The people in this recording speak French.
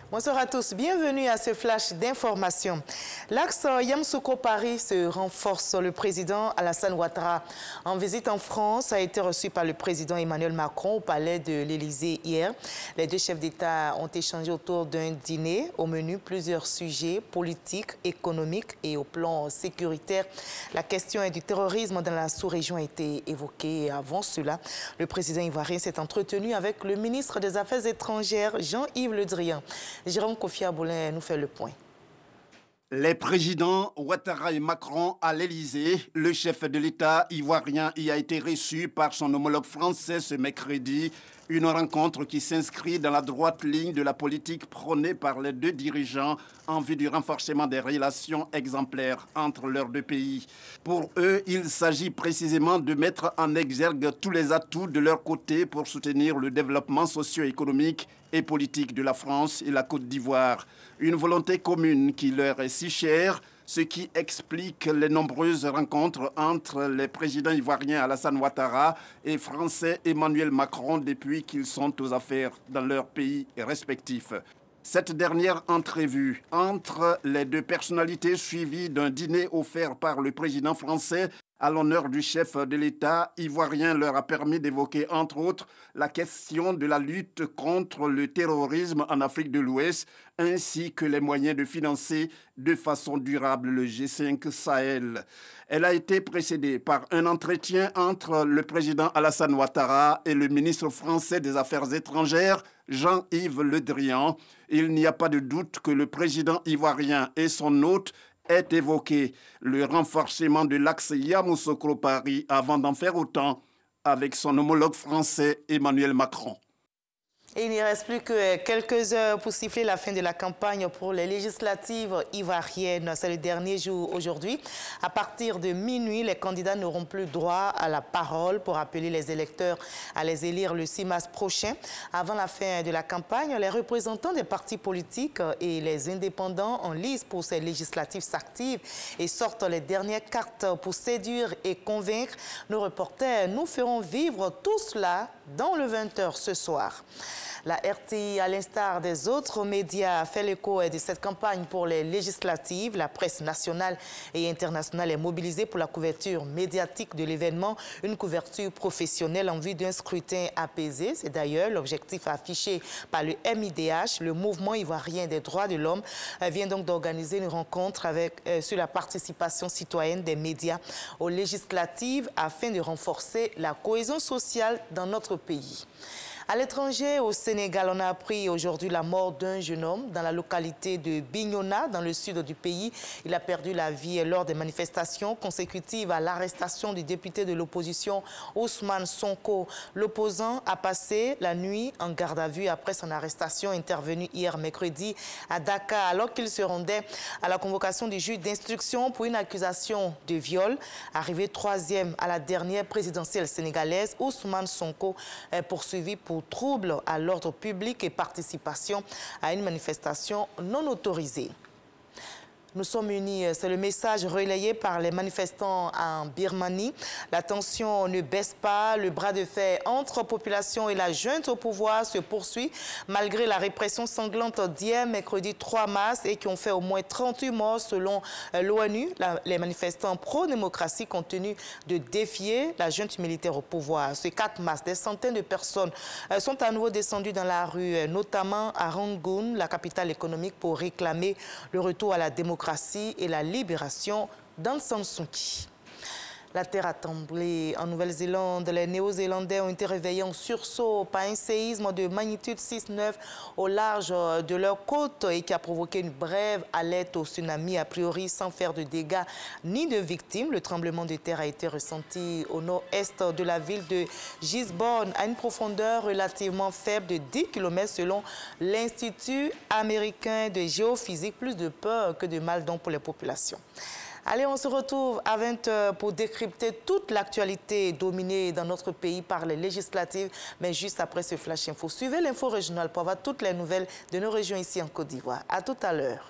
Bonsoir à tous, bienvenue à ce flash d'information. L'axe Yamoussoukro-Paris se renforce. Le président Alassane Ouattara, en visite en France, a été reçu par le président Emmanuel Macron au palais de l'Élysée hier. Les deux chefs d'État ont échangé autour d'un dîner. Au menu, plusieurs sujets politiques, économiques et au plan sécuritaire. La question du terrorisme dans la sous-région a été évoquée. Avant cela, le président ivoirien s'est entretenu avec le ministre des Affaires étrangères, Jean-Yves Le Drian. Jérôme Kofi Aboulin nous fait le point. Les présidents Ouattara et Macron à l'Élysée, le chef de l'État ivoirien y a été reçu par son homologue français ce mercredi. Une rencontre qui s'inscrit dans la droite ligne de la politique prônée par les deux dirigeants en vue du renforcement des relations exemplaires entre leurs deux pays. Pour eux, il s'agit précisément de mettre en exergue tous les atouts de leur côté pour soutenir le développement socio-économique et politique de la France et la Côte d'Ivoire. Une volonté commune qui leur est si chère, ce qui explique les nombreuses rencontres entre les présidents ivoiriens Alassane Ouattara et français Emmanuel Macron depuis qu'ils sont aux affaires dans leurs pays respectifs. Cette dernière entrevue entre les deux personnalités suivie d'un dîner offert par le président français à l'honneur du chef de l'État ivoirien leur a permis d'évoquer entre autres la question de la lutte contre le terrorisme en Afrique de l'Ouest ainsi que les moyens de financer de façon durable le G5 Sahel. Elle a été précédée par un entretien entre le président Alassane Ouattara et le ministre français des Affaires étrangères, Jean-Yves Le Drian. Il n'y a pas de doute que le président ivoirien et son hôte est évoqué le renforcement de l'axe Yamoussoukro-Paris avant d'en faire autant avec son homologue français Emmanuel Macron. Et il n'y reste plus que quelques heures pour siffler la fin de la campagne pour les législatives ivoiriennes. C'est le dernier jour aujourd'hui. À partir de minuit, les candidats n'auront plus droit à la parole pour appeler les électeurs à les élire le 6 mars prochain. Avant la fin de la campagne, les représentants des partis politiques et les indépendants en lice pour ces législatives s'activent et sortent les dernières cartes pour séduire et convaincre. Nos reporters nous feront vivre tout cela dans le 20h ce soir. La RTI, à l'instar des autres médias, fait l'écho de cette campagne pour les législatives. La presse nationale et internationale est mobilisée pour la couverture médiatique de l'événement, une couverture professionnelle en vue d'un scrutin apaisé. C'est d'ailleurs l'objectif affiché par le MIDH, le Mouvement ivoirien des droits de l'homme, vient donc d'organiser une rencontre sur la participation citoyenne des médias aux législatives afin de renforcer la cohésion sociale dans notre pays. À l'étranger, au Sénégal, on a appris aujourd'hui la mort d'un jeune homme dans la localité de Bignona, dans le sud du pays. Il a perdu la vie lors des manifestations consécutives à l'arrestation du député de l'opposition Ousmane Sonko. L'opposant a passé la nuit en garde à vue après son arrestation intervenue hier mercredi à Dakar, alors qu'il se rendait à la convocation du juge d'instruction pour une accusation de viol. Arrivé troisième à la dernière présidentielle sénégalaise, Ousmane Sonko est poursuivi pour trouble à l'ordre public et participation à une manifestation non autorisée. Nous sommes unis, c'est le message relayé par les manifestants en Birmanie. La tension ne baisse pas, le bras de fer entre population et la junte au pouvoir se poursuit malgré la répression sanglante d'hier, mercredi 3 mars, et qui ont fait au moins 38 morts selon l'ONU. Les manifestants pro-démocratie continuent de défier la junte militaire au pouvoir. Ce 4 mars, des centaines de personnes sont à nouveau descendues dans la rue, notamment à Rangoon, la capitale économique, pour réclamer le retour à la démocratie et la libération d'Aung San Suu Kyi. La terre a tremblé en Nouvelle-Zélande. Les Néo-Zélandais ont été réveillés en sursaut par un séisme de magnitude 6,9 au large de leur côte et qui a provoqué une brève alerte au tsunami, a priori sans faire de dégâts ni de victimes. Le tremblement de terre a été ressenti au nord-est de la ville de Gisborne à une profondeur relativement faible de 10 km selon l'Institut américain de géophysique. Plus de peur que de mal donc pour les populations. Allez, on se retrouve à 20h pour décrypter toute l'actualité dominée dans notre pays par les législatives. Mais juste après ce Flash Info, suivez l'info régionale pour avoir toutes les nouvelles de nos régions ici en Côte d'Ivoire. À tout à l'heure.